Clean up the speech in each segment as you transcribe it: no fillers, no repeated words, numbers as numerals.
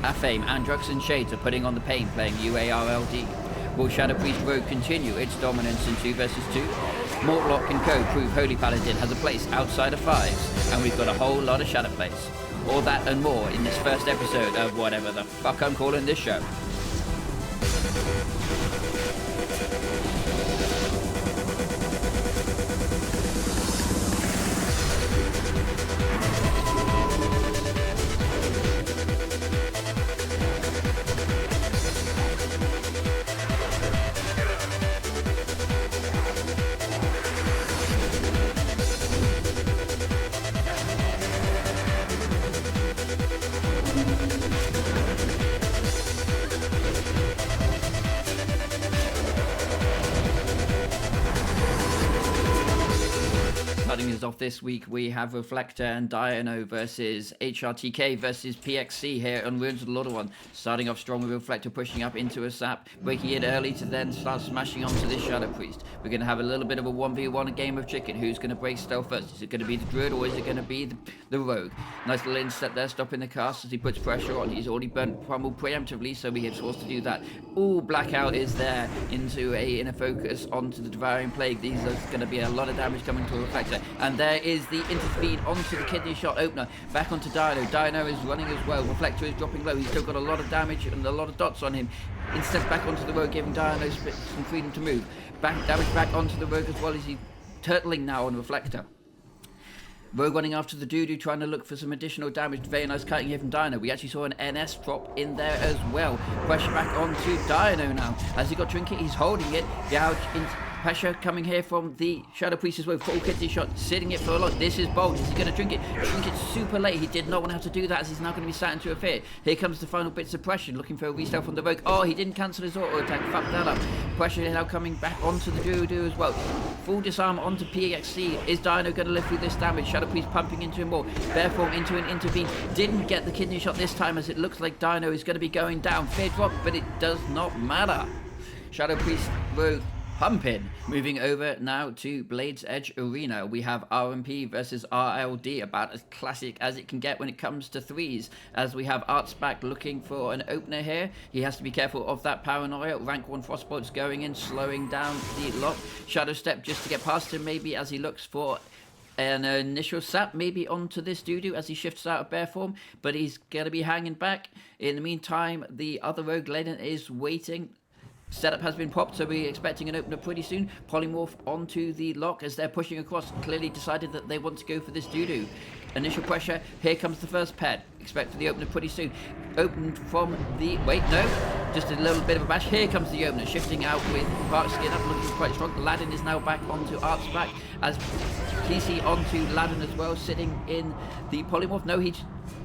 Afame, Androx and Shades are putting on the pain, playing UARLD. Will Shadow Priest Rogue continue its dominance in 2 versus 2? Morlock and Co. prove Holy Paladin has a place outside of 5s, and we've got a whole lot of Shadow plays. All that and more in this first episode of whatever the fuck I'm calling this show. Starting us off this week, we have Reflector and Dione versus HRTK versus PXC here on Ruins of the Lordaeron. Starting off strong with Reflector pushing up into a sap, breaking it early to then start smashing onto this Shadow Priest. We're going to have a little bit of a 1v1, a game of chicken. Who's going to break stealth first? Is it going to be the Druid or is it going to be the Rogue? Nice little instep there, stopping the cast as he puts pressure on. He's already burnt Pummel preemptively, so he is forced to do that. Ooh, Blackout is there into a inner focus onto the Devouring Plague. These are going to be a lot of damage coming to Reflector. And there is the intercede onto the kidney shot opener. Back onto Dino. Dino is running as well. Reflector is dropping low. He's still got a lot of damage and a lot of dots on him. Instead back onto the Rogue, giving Dino some freedom to move. Damage back onto the Rogue as well as he's turtling now on Reflector. Rogue running after the Doodoo, trying to look for some additional damage. Very nice cutting here from Dino. We actually saw an NS drop in there as well. Pressure back onto Dino now. Has he got Trinket? He's holding it. Gouge in pressure coming here from the Shadow Priest as well. Full kidney shot, sitting it for a lot. This is bold. Is he going to drink it? Drink it super late. He did not want to have to do that as he's now going to be sat into a fear. Here comes the final bits of pressure, looking for a restyle from the Rogue. Oh, he didn't cancel his auto attack. Fuck that up. Pressure now coming back onto the Druid as well. Full disarm onto PXC. Is Dino going to live through this damage? Shadow Priest pumping into him more. Bearform into an intervene. Didn't get the kidney shot this time as it looks like Dino is going to be going down. Fear drop, but it does not matter. Shadow Priest Rogue pumping. Moving over now to Blade's Edge Arena. We have RMP versus RLD, about as classic as it can get when it comes to 3s, as we have Arts back looking for an opener here. He has to be careful of that paranoia. Rank 1 Frostbolt's going in, slowing down the lock. Shadow Step just to get past him maybe as he looks for an initial sap maybe onto this Doodoo as he shifts out of bear form, but he's going to be hanging back. In the meantime, the other Rogue Gladiator is waiting. Setup has been popped, so we're expecting an opener pretty soon. Polymorph onto the lock as they're pushing across. Clearly decided that they want to go for this Doodoo. Initial pressure. Here comes the first pad. Expect for the opener pretty soon. Opened from the... Wait, no. Just a little bit of a bash. Here comes the opener. Shifting out with Park Skin up, looking quite strong. Aladdin is now back onto Arts back. As PC onto Aladdin as well, sitting in the Polymorph. No,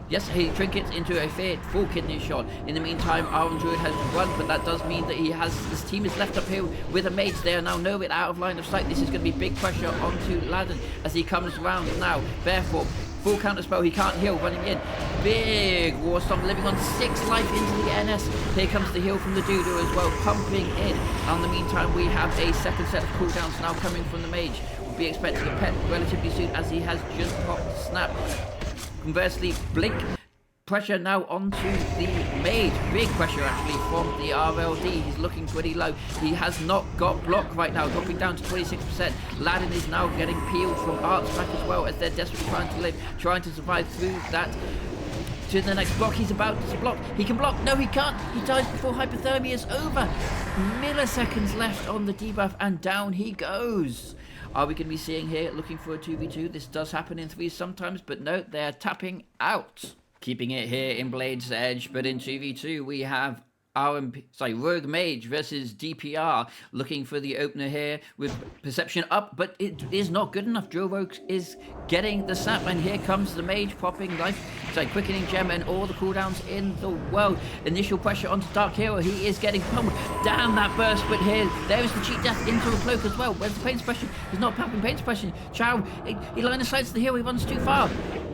yes, he trinkets into a feared full kidney shot. In the meantime, Iron Druid has run, but that does mean that his team is left up here with a Mage. They are now nowhere out of line of sight. This is going to be big pressure onto Aladdin as he comes around now. Barefoot, full counter spell, he can't heal, running in. Big Warstorm living on 6 life into the NS. Here comes the heal from the Doodoo as well, pumping in. And in the meantime, we have a second set of cooldowns now coming from the Mage. We'll be expecting a pet relatively soon as he has just popped Snap. Conversely, Blink, pressure now onto the Mage. Big pressure actually from the RLD. He's looking pretty low. He has not got block right now, dropping down to 26%. Aladdin is now getting peeled from Arts back as well as they're desperately trying to live, trying to survive through that. To the next block, he's about to block. He can block. No, he can't. He dies before hypothermia is over. Milliseconds left on the debuff and down he goes. Are we going to be seeing here, looking for a 2v2? This does happen in 3s sometimes, but no, they're tapping out. Keeping it here in Blade's Edge, but in 2v2 we have Rogue Mage versus DPR, looking for the opener here with Perception up, but it is not good enough. Drill Rogue is getting the sap, and here comes the Mage popping Quickening Gem and all the cooldowns in the world. Initial pressure onto Dark Hero, he is getting pummeled. Damn that burst, but here, there is the cheat death into a cloak as well. Where's the pain suppression? He's not popping pain suppression. Chow, he line of sights the hero, he runs too far.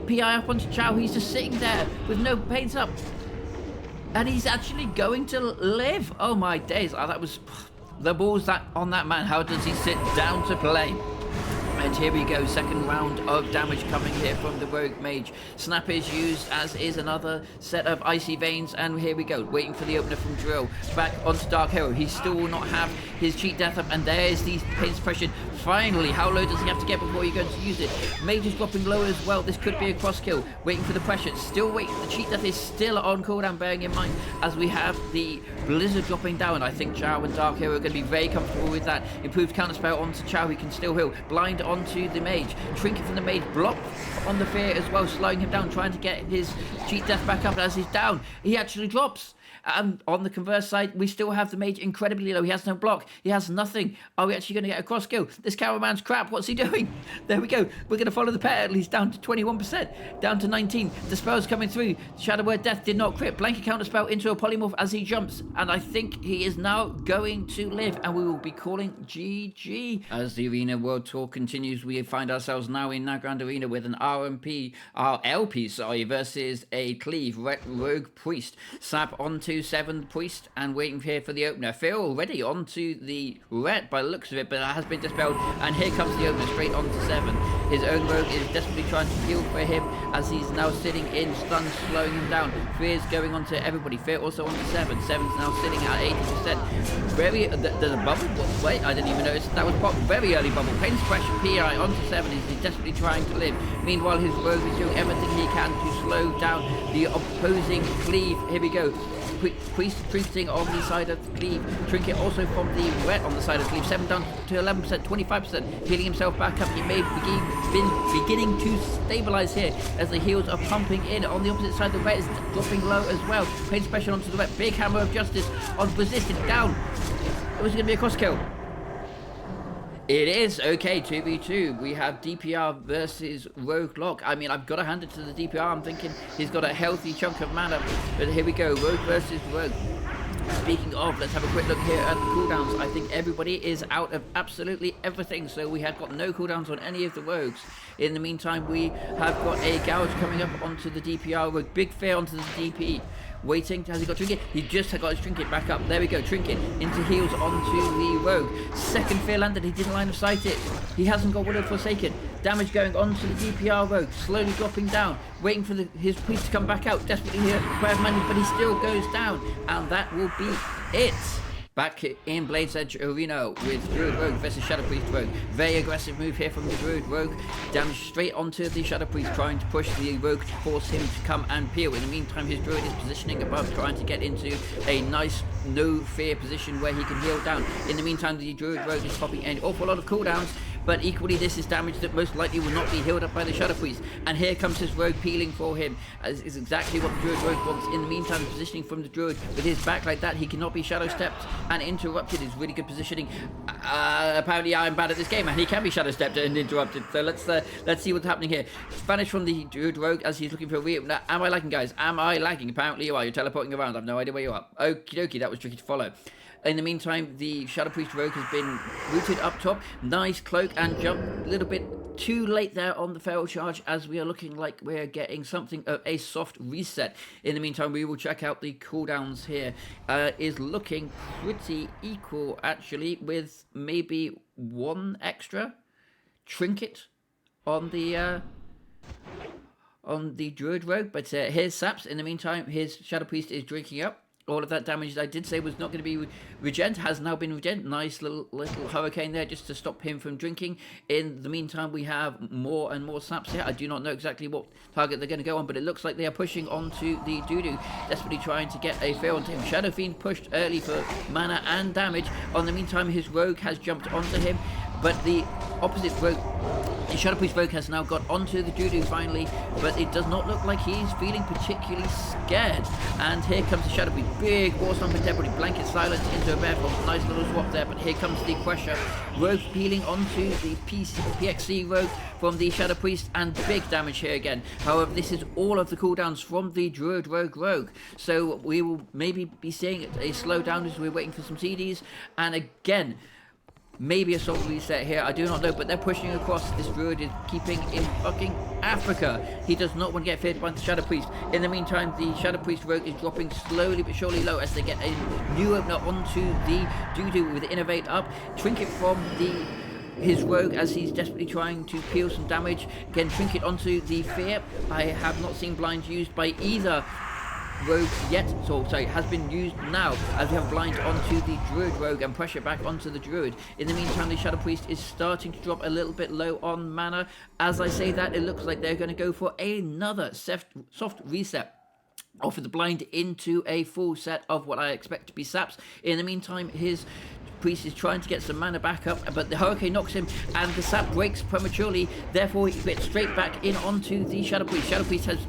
PI up onto Chow, he's just sitting there with no pains up. And he's actually going to live. Oh my days. Oh, that was the balls that on that man. How does he sit down to play? And here we go, second round of damage coming here from the Rogue Mage. Snap is used, as is another set of Icy Veins, and here we go, waiting for the opener from Drill. Back onto Dark Hero. He still will not have his cheat death up, and there's the pain suppression. Finally, how low does he have to get before you're going to use it? Mage is dropping low as well. This could be a cross kill. Waiting for the pressure. Still waiting. The cheat death is still on cooldown, bearing in mind, as we have the Blizzard dropping down. I think Chow and Dark Hero are going to be very comfortable with that. Improved counterspell onto Chow. He can still heal. Blind onto the Mage. Trinket from the Mage. Block on the Fear as well, slowing him down, trying to get his cheat death back up as he's down. He actually drops. And on the converse side, we still have the Mage incredibly low. He has no block. He has nothing. Are we actually going to get a cross kill? This Caraman's crap. What's he doing? There we go. We're going to follow the pair. He's down to 21%. Down to 19. The spell's coming through. Shadow Word Death did not crit. Blanket counter spell into a polymorph as he jumps. And I think he is now going to live. And we will be calling GG. As the Arena World Tour continues, we find ourselves now in Nagrand Arena with an LP, versus a Cleave Rogue Priest. Sap onto 7th Priest and waiting here for the opener. Fear already onto the red by the looks of it, but that has been dispelled, and here comes the opener straight onto 7. His own rogue is desperately trying to heal for him as he's now sitting in stun, slowing him down. Fear's going on to everybody. Fear also onto 7. 7's now sitting at 80%. There's a bubble. Wait, I didn't even notice that was pop. Very early bubble. Pain suppression PI onto 7 as he's desperately trying to live. Meanwhile, his rogue is doing everything he can to slow down the opposing Cleave. Here we go. Priesting on the side of Cleave. Trinket also from the red on the side of Cleave. 7 down to 11%, 25%. Healing himself back up. He may be beginning to stabilize here as the heals are pumping in. On the opposite side, the red is dropping low as well. Pain special onto the red. Big hammer of justice on resisted down. It was going to be a cross kill. It is. Okay, 2v2. We have DPR versus Rogue. I mean, I've got to hand it to the DPR. I'm thinking he's got a healthy chunk of mana. But here we go. Rogue versus Rogue. Speaking of, let's have a quick look here at the cooldowns. I think everybody is out of absolutely everything. So we have got no cooldowns on any of the Rogues. In the meantime, we have got a Gouge coming up onto the DPR Rogue. Big Fear onto the DP. Waiting. Has he got Trinket? He just got his Trinket back up. There we go. Trinket into heals onto the Rogue. Second Fear landed. He didn't line of sight it. He hasn't got Widow Forsaken. Damage going onto the DPR Rogue. Slowly dropping down. Waiting for his priest to come back out. Desperately here. Prayer of Money, but he still goes down. And that will be it. Back in Blade's Edge Arena with Druid Rogue versus Shadow Priest Rogue. Very aggressive move here from the Druid Rogue. Damage straight onto the Shadow Priest, trying to push the Rogue to force him to come and peel. In the meantime, his Druid is positioning above, trying to get into a nice no fear position where he can heal down. In the meantime, the Druid Rogue is popping an awful lot of cooldowns, but equally this is damage that most likely will not be healed up by the Shadow Priest. And here comes his Rogue peeling for him, as is exactly what the Druid Rogue wants. In the meantime, positioning from the Druid with his back like that, he cannot be shadow stepped and interrupted. Is really good positioning. Apparently I'm bad at this game, and he can be shadow stepped and interrupted. So let's see what's happening here. Vanish from the Druid Rogue as he's looking for a reopener. Am I lagging, guys? Am I lagging? Apparently you are. You're teleporting around. I've no idea where you are. Okie dokie, that was tricky to follow. In the meantime, the Shadow Priest Rogue has been rooted up top. Nice cloak and jump. A little bit too late there on the feral charge, as we are looking like we're getting something of a soft reset. In the meantime, we will check out the cooldowns here. Is looking pretty equal, actually, with maybe one extra trinket on the Druid Rogue. But here's Saps. In the meantime, his Shadow Priest is drinking up. All of that damage that I did say was not going to be regen has now been regen. Nice little hurricane there just to stop him from drinking. In the meantime, we have more and more saps here. I do not know exactly what target they're going to go on, but it looks like they are pushing onto the Doodoo, desperately trying to get a fail onto him. Shadow Fiend pushed early for mana and damage. On the meantime, his Rogue has jumped onto him, but the opposite Rogue, the Shadow Priest Rogue, has now got onto the Doodoo finally, but it does not look like he's feeling particularly scared. And here comes the Shadow Priest. Big War Stomping Debris, blanket silence into a bear form. Nice little swap there, but here comes the pressure. Rogue peeling onto the PXC Rogue from the Shadow Priest, and big damage here again. However, this is all of the cooldowns from the Druid Rogue. So we will maybe be seeing a slowdown as we're waiting for some CDs. And again, maybe a soul reset here, I do not know, but they're pushing across. This Druid is keeping in fucking Africa. He does not want to get feared by the Shadow Priest. In the meantime, the Shadow Priest Rogue is dropping slowly but surely low as they get a new opener onto the Doodoo with Innovate up. Trinket from the his rogue as he's desperately trying to peel some damage. Again, trinket onto the fear. I have not seen blind used by either rogue yet, so sorry, has been used now as we have blind onto the druid rogue and pressure back onto the druid. In the meantime, the shadow priest is starting to drop a little bit low on mana. As I say that, it looks like they're going to go for another soft reset, offer the blind into a full set of what I expect to be saps. In the meantime, his priest is trying to get some mana back up, but the hurricane knocks him and the sap breaks prematurely. Therefore, he gets straight back in onto the shadow priest. Shadow priest has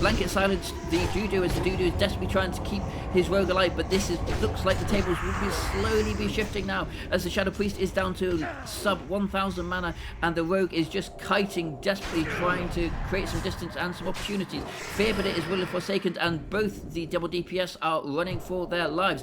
blanket silenced the Dudu as the Dudu is desperately trying to keep his rogue alive, but this looks like the tables will slowly be shifting now as the shadow priest is down to sub 1000 mana and the rogue is just kiting, desperately trying to create some distance and some opportunities. Fearbiter is willing forsaken and both the double DPS are running for their lives.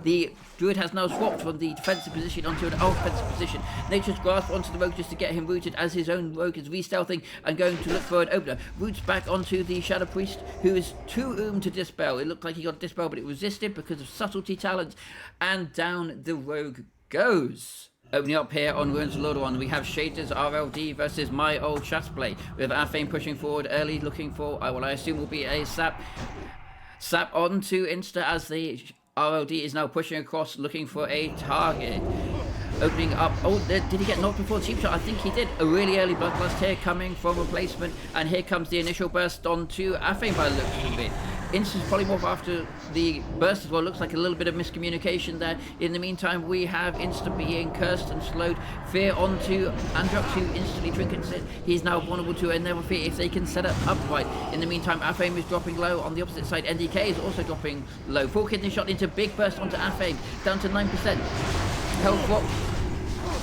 The Druid has now swapped from the defensive position onto an offensive position. Nature's Grasp onto the rogue just to get him rooted as his own rogue is re-stealthing and going to look for an opener. Roots back onto the shadow priest, who is too to dispel. It looked like he got dispel, but it resisted because of subtlety talent, and down the rogue goes. Opening up here on Ruins of Lordaeron, we have Shader's RLD versus my old Shatterplay, with Athame pushing forward early, looking for what I assume will be a sap onto Insta as the RLD is now pushing across, looking for a target. Opening up, oh, did he get knocked before the cheap shot? I think he did. A really early bloodlust here coming from replacement, and here comes the initial burst onto Athame by the looks of it. Instant polymorph after the burst as well. Looks like a little bit of miscommunication there. In the meantime, we have Insta being cursed and slowed. Fear onto Androx, who instantly trinkets it. He's now vulnerable to a Never Fear if they can set it up right. In the meantime, Athame is dropping low. On the opposite side, NDK is also dropping low. Full kidney shot into big burst onto Athame, down to 9%. Health drop.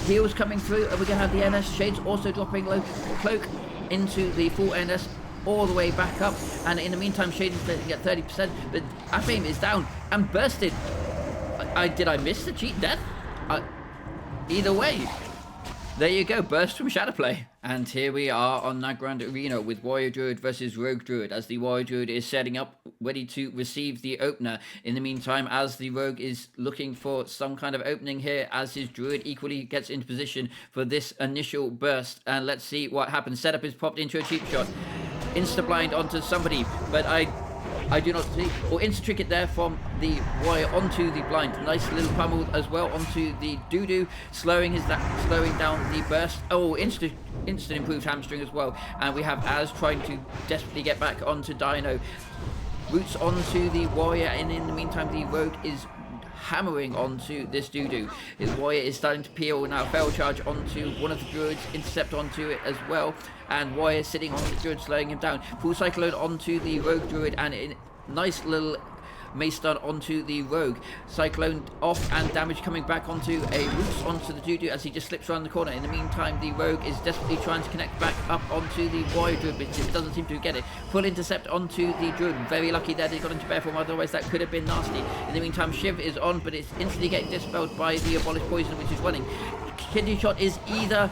Heals coming through, and we're going to have the NS. Shades also dropping low. Cloak into the full NS, all the way back up, and in the meantime Shades is getting at 30%, but Athame is down and bursted. Did I miss the cheat death? Either way, there you go, burst from Shatterplay. And here we are on Nagrand Arena with Warrior Druid versus Rogue Druid, as the Warrior Druid is setting up, ready to receive the opener. In the meantime, as the Rogue is looking for some kind of opening here, as his Druid equally gets into position for this initial burst. And let's see what happens. Setup is popped into a cheap shot. Insta-blind onto somebody, but I do not see, or insta-trinket there from the Warrior onto the blind. Nice little pummel as well onto the Dudu, slowing down the burst. Oh, instant improved hamstring as well. And we have Az trying to desperately get back onto Dino. Roots onto the Warrior, and in the meantime the Rogue is hammering onto this Dudu. His Warrior is starting to peel now. Fail charge onto one of the Druids, intercept onto it as well, and Warrior sitting on the Druid, slowing him down. Full Cyclone onto the Rogue Druid, and nice little Mace stun onto the Rogue. Cyclone off, and damage coming back onto a Roots onto the Dudu as he just slips around the corner. In the meantime, the Rogue is desperately trying to connect back up onto the Warrior Druid, but just doesn't seem to get it. Full intercept onto the Druid. Very lucky that he got into bear form, otherwise that could have been nasty. In the meantime, Shiv is on, but it's instantly getting dispelled by the Abolished Poison, which is running. Kidney shot is either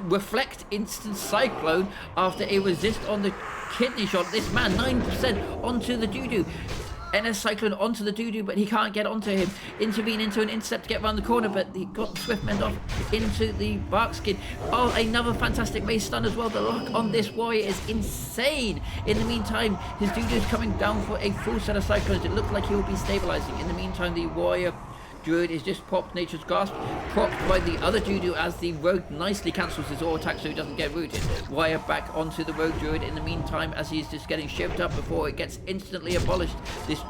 reflect instant cyclone after a resist on the kidney shot. This man 9% onto the Dudu. NS Cyclone onto the Dudu, but he can't get onto him. Intervene into an intercept to get around the corner, but he got Swift Mend off into the Bark Skin. Oh, another fantastic Mace stun as well. The luck on this Warrior is insane. In the meantime, his Dudu is coming down for a full set of Cyclones. It looks like he will be stabilizing. In the meantime, the Warrior Druid is just popped Nature's Grasp, propped by the other Dudu as the Rogue nicely cancels his auto attack so he doesn't get rooted. Warrior back onto the Rogue Druid in the meantime as he's just getting shivved up before it gets instantly abolished. This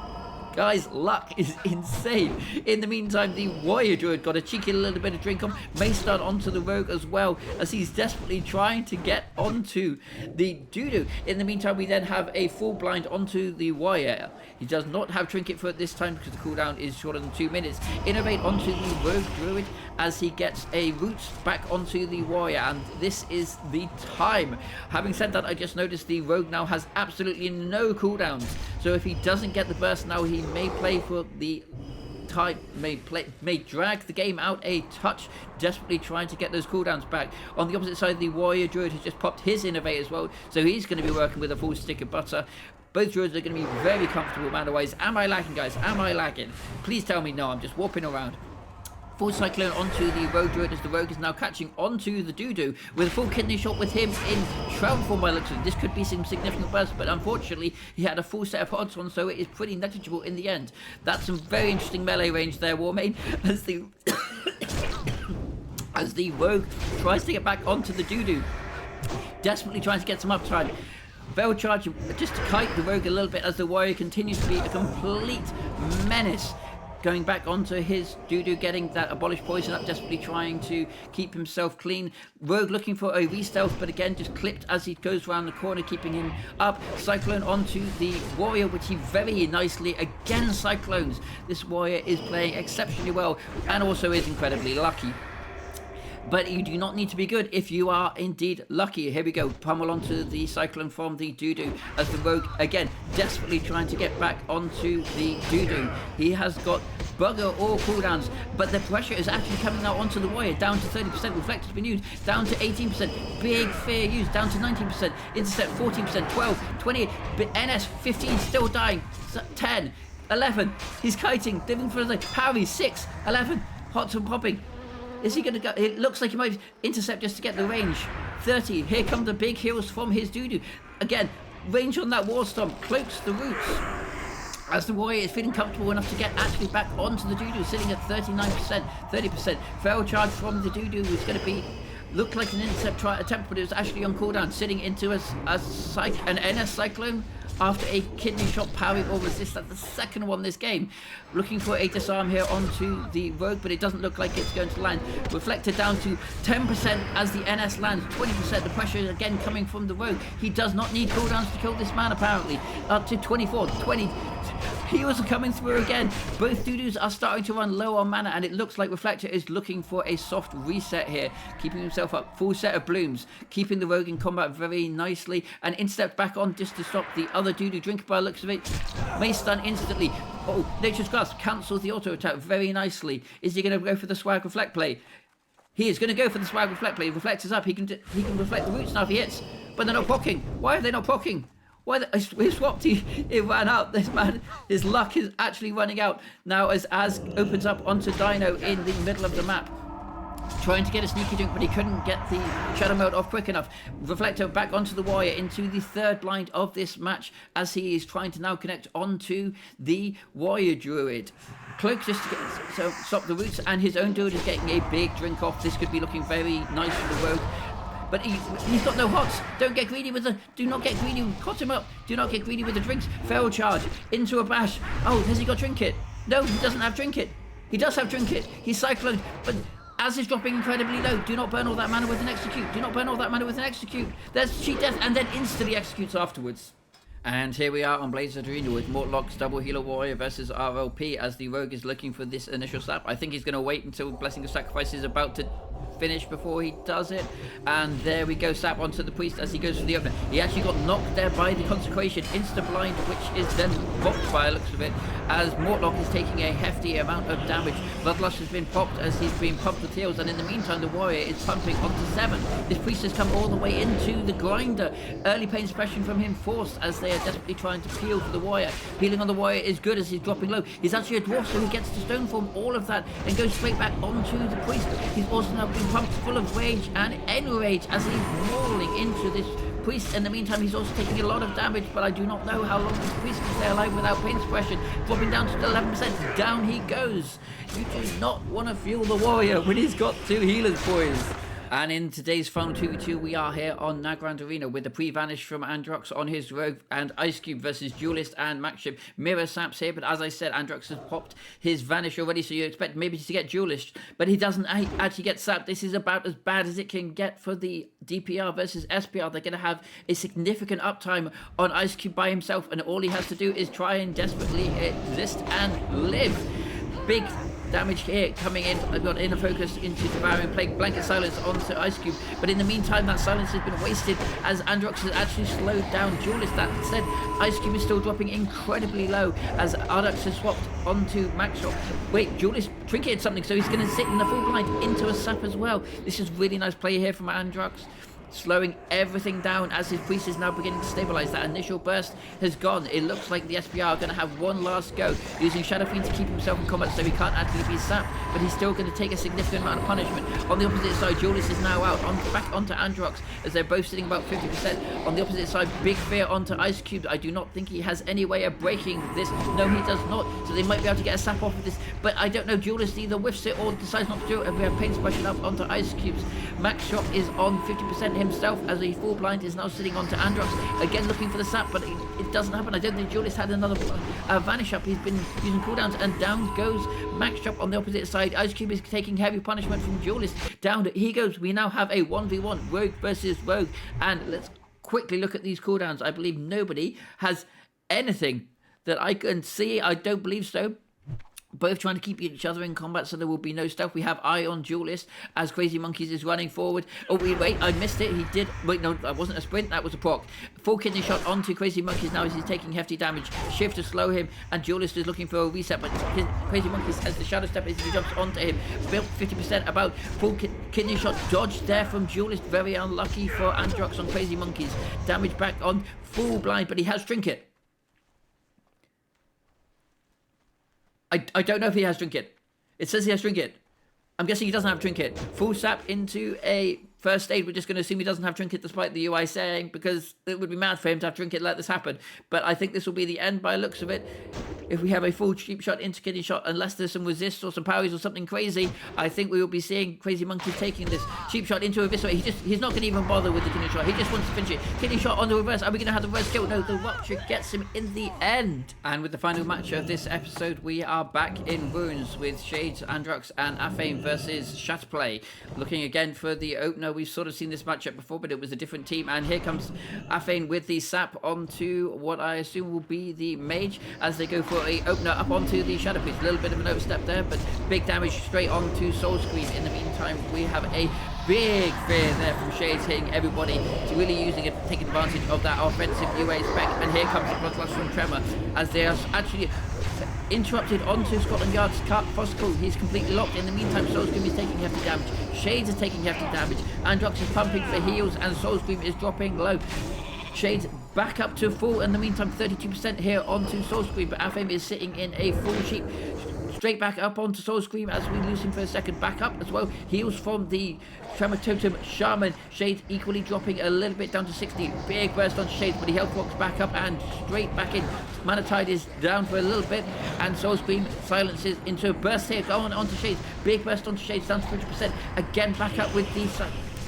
guy's luck is insane. In the meantime, the Warrior Druid got a cheeky little bit of drink on. Mace stun onto the Rogue as well as he's desperately trying to get onto the Dudu. In the meantime, we then have a full blind onto the Warrior. He does not have Trinket for it this time because the cooldown is shorter than 2 minutes. Innovate onto the Rogue Druid as he gets a Roots back onto the Warrior, and this is the time. Having said that, I just noticed the Rogue now has absolutely no cooldowns. So if he doesn't get the burst now, he may play for the time, may drag the game out a touch, desperately trying to get those cooldowns back. On the opposite side, the Warrior Druid has just popped his Innovate as well, so he's going to be working with a full stick of butter. Both Druids are going to be very comfortable mana-wise. Am I lagging, guys? Am I lagging? Please tell me no, I'm just warping around. Full Cyclone onto the Rogue Druid as the Rogue is now catching onto the Doodoo with a full kidney shot with him in Shroud form by looks of it. This could be some significant burst, but unfortunately he had a full set of odds on, so it is pretty negligible in the end. That's some very interesting melee range there, Warmane, as the as the Rogue tries to get back onto the Doodoo, desperately trying to get some uptime. Veil Charge just to kite the Rogue a little bit as the Warrior continues to be a complete menace. Going back onto his Doodoo, getting that Abolish Poison up, desperately trying to keep himself clean. Rogue looking for a re-stealth, but again just clipped as he goes around the corner, keeping him up. Cyclone onto the Warrior, which he very nicely, again Cyclones. This Warrior is playing exceptionally well and also is incredibly lucky. But you do not need to be good if you are indeed lucky. Here we go, pummel onto the Cyclone from the Doodoo as the Rogue, again, desperately trying to get back onto the Doodoo. He has got bugger all cooldowns, but the pressure is actually coming now onto the Warrior, down to 30%, Reflector's been used, down to 18%, Big Fear used, down to 19%, Intercept 14%, 12, 28, but NS 15, still dying, 10, 11, he's kiting, living for the parry, 6, 11, hots and popping. Is he going to go? It looks like he might intercept just to get the range. 30. Here come the big heals from his Doodoo. Again, range on that War Stomp. Cloaks the roots. As the Warrior is feeling comfortable enough to get actually back onto the Doodoo, sitting at 39%, 30%. Feral Charge from the Doodoo is going to be... Looked like an intercept attempt, but it was actually on cooldown, sitting into an NS Cyclone after a kidney shot parry or resist. That's the second one this game. Looking for a disarm here onto the Rogue, but it doesn't look like it's going to land. Reflector down to 10% as the NS lands, 20%. The pressure is again coming from the Rogue. He does not need cooldowns to kill this man, apparently. Up to 24, 20. Heals are coming through again. Both Doodoos are starting to run low on mana, and it looks like Reflector is looking for a soft reset here, keeping himself up. Full set of blooms, keeping the Rogue in combat very nicely, and intercept back on just to stop the other Doodoo. Drink by the looks of it. May stun instantly. Oh, Nature's Grasp cancels the auto attack very nicely. Is he going to go for the Swag Reflect play? He is going to go for the Swag Reflect play. Reflector's up. He can reflect the roots now if he hits, but they're not proccing. Why are they not proccing? Why we swapped, it ran out. This man, his luck is actually running out now as opens up onto Dino in the middle of the map. Trying to get a sneaky drink, but he couldn't get the Shadow Meld off quick enough. Reflector back onto the Warrior into the third blind of this match as he is trying to now connect onto the Warrior Druid. Cloak just to stop the roots, and his own Druid is getting a big drink off. This could be looking very nice for the Rogue. But he's got no hots. Don't get greedy with the... Do not get greedy. Hot him up. Do not get greedy with the drinks. Feral Charge. Into a bash. Oh, has he got Trinket? No, he doesn't have Trinket. He does have Trinket. He's Cyclone. But as is dropping incredibly low, do not burn all that mana with an Execute. Do not burn all that mana with an Execute. There's Cheat Death and then instantly executes afterwards. And here we are on Blaze Arena with Morlock's Double Healer Warrior versus RLP as the Rogue is looking for this initial slap. I think he's going to wait until Blessing of Sacrifice is about to finish before he does it. And there we go, sap onto the Priest as he goes for the opener. He actually got knocked there by the Consecration, insta-blind, which is then popped by the looks of it, as Morlock is taking a hefty amount of damage. Bloodlust has been popped as he's being pumped with heals, and in the meantime the Warrior is pumping onto 7. This Priest has come all the way into the grinder. Early pain suppression from him forced as they are desperately trying to peel for the Warrior. Healing on the Warrior is good as he's dropping low. He's actually a Dwarf, so he gets to Stone Form, all of that, and goes straight back onto the Priest. He's also now being pumped full of rage and enrage as he's mauling into this Priest. In the meantime, he's also taking a lot of damage, but I do not know how long this Priest can stay alive without pain suppression. Dropping down to 11%. Down he goes. You do not want to fuel the Warrior when he's got 2 healers, boys. And in today's final 2v2, we are here on Nagrand Arena with the pre-vanish from Androx on his Rogue and Ice Cube versus Duelist and Maxship. Mirror saps here, but as I said, Androx has popped his vanish already, so you expect maybe to get Duelist, but he doesn't actually get sapped. This is about as bad as it can get for the DPR versus SPR. They're going to have a significant uptime on Ice Cube by himself, and all he has to do is try and desperately exist and live. Big damage here coming in. I've got inner focus into Devouring Plague, blanket silence onto Ice Cube, but in the meantime that silence has been wasted as Androx has actually slowed down Duelist. That said, Ice Cube is still dropping incredibly low as Androx has swapped onto Maxshop. Wait, Duelist trinketed something, so he's going to sit in the full blind into a sap as well. This is really nice play here from Androx. slowing everything down as his priest is now beginning to stabilize. That initial burst has gone. It looks like the SPR are going to have one last go, using Shadow Fiend to keep himself in combat so he can't actually be sapped, but he's still going to take a significant amount of punishment. On the opposite side, Duelist is now out, back onto Androx, as they're both sitting about 50%. On the opposite side, Big Fear onto Ice Cube. I do not think he has any way of breaking this. No, he does not, so they might be able to get a sap off of this, but I don't know. Duelist either whiffs it or decides not to do it, and we have Pain splashing up onto Ice Cubes. Max Shot is on 50% himself, as a full blind is now sitting onto Androx, again looking for the sap, but it doesn't happen. I don't think Duelist had another vanish up. He's been using cooldowns, and down goes Max Shot on the opposite side. Ice Cube is taking heavy punishment from Duelist. Down he goes. We now have a 1v1, Rogue versus Rogue, and let's quickly look at these cooldowns. I believe nobody has anything that I can see. I don't believe so. Both trying to keep each other in combat, so there will be no stealth. We have Eye on Duelist as Crazy Monkeys is running forward. Oh, wait, I missed it. He did. Wait, no, that wasn't a sprint. That was a proc. Full kidney shot onto Crazy Monkeys now as he's taking hefty damage. Shift to slow him, and Duelist is looking for a reset, but Crazy Monkeys has the Shadow Step as he jumps onto him. Built 50% about. Full kidney shot dodged there from Duelist. Very unlucky for Androx on Crazy Monkeys. Damage back on Full Blind, but he has Trinket. I don't know if he has Trinket. It says he has Trinket. I'm guessing he doesn't have Trinket. Full sap into a first aid. We're just going to assume he doesn't have Trinket despite the UI saying, because it would be mad for him to have Trinket let this happen. But I think this will be the end by looks of it. If we have a full cheap shot into kidney shot, unless there's some resist or some parries or something crazy, I think we will be seeing Crazy Monkeys taking this cheap shot into a eviscerate. He's not going to even bother with the kidney shot. He just wants to finish it. Kidney shot on the reverse. Are we going to have the reverse kill? No, the Rupture gets him in the end. And with the final match of this episode, we are back in Runes with Shades, Androx, and Afane versus Shatterplay. Looking again for the opener. We've sort of seen this matchup before, but it was a different team. And here comes Afane with the sap onto what I assume will be the Mage as they go for a opener up onto the Shadow Priest. A little bit of an overstep there, but big damage straight onto Soul Scream. In the meantime, we have a big fear there from Shades hitting everybody, really using it, taking advantage of that offensive UA spec. And here comes the Bloodlust from Tremor as they are actually interrupted onto Scotland Yard's Fosco. He's completely locked. In the meantime, Soul Scream is taking hefty damage. Shades is taking hefty damage. Androx is pumping for heals, and Soul Scream is dropping low. Shades back up to full. In the meantime, 32% here onto Soul Scream, but Afame is sitting in a full sheep. Straight back up onto Soul Scream as we lose him for a second. Back up as well. Heals from the Tremor Totem Shaman. Shades equally dropping a little bit down to 60. Big burst on Shades, but he health walks back up and straight back in. Mana Tide is down for a little bit, and Soul Scream silences into a burst here. Going onto Shades. Big burst onto Shades down to 50%. Again back up with the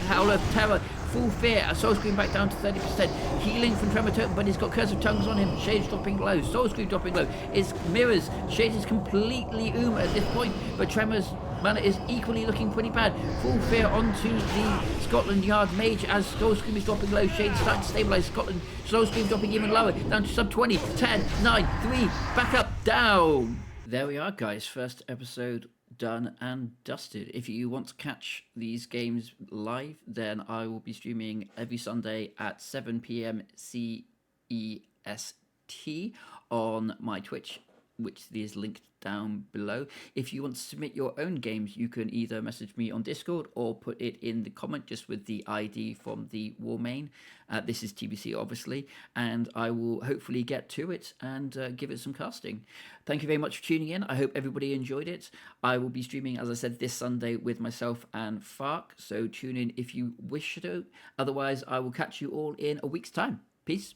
Howl of Terror. Full fear. Soul Scream back down to 30%. Healing from Tremor Totem, but he's got Curse of Tongues on him. Shades dropping low. Soul Scream dropping low. It's mirrors. Shades is completely at this point, but Tremor's mana is equally looking pretty bad. Full fear onto the Scotland Yard Mage as Soul Scream is dropping low. Shades starting to stabilise. Scotland. Soul Scream dropping even lower. Down to sub 20. 10, 9, 3. Back up. Down. There we are, guys. First episode done and dusted. If you want to catch these games live, then I will be streaming every Sunday at 7 p.m. CEST on my Twitch, which is linked down below. If you want to submit your own games, you can either message me on Discord or put it in the comment just with the ID from the Warmane. This is TBC, obviously, and I will hopefully get to it and give it some casting. Thank you very much for tuning in. I hope everybody enjoyed it. I will be streaming, as I said, this Sunday with myself and Fark, so tune in if you wish to. Otherwise, I will catch you all in a week's time. Peace.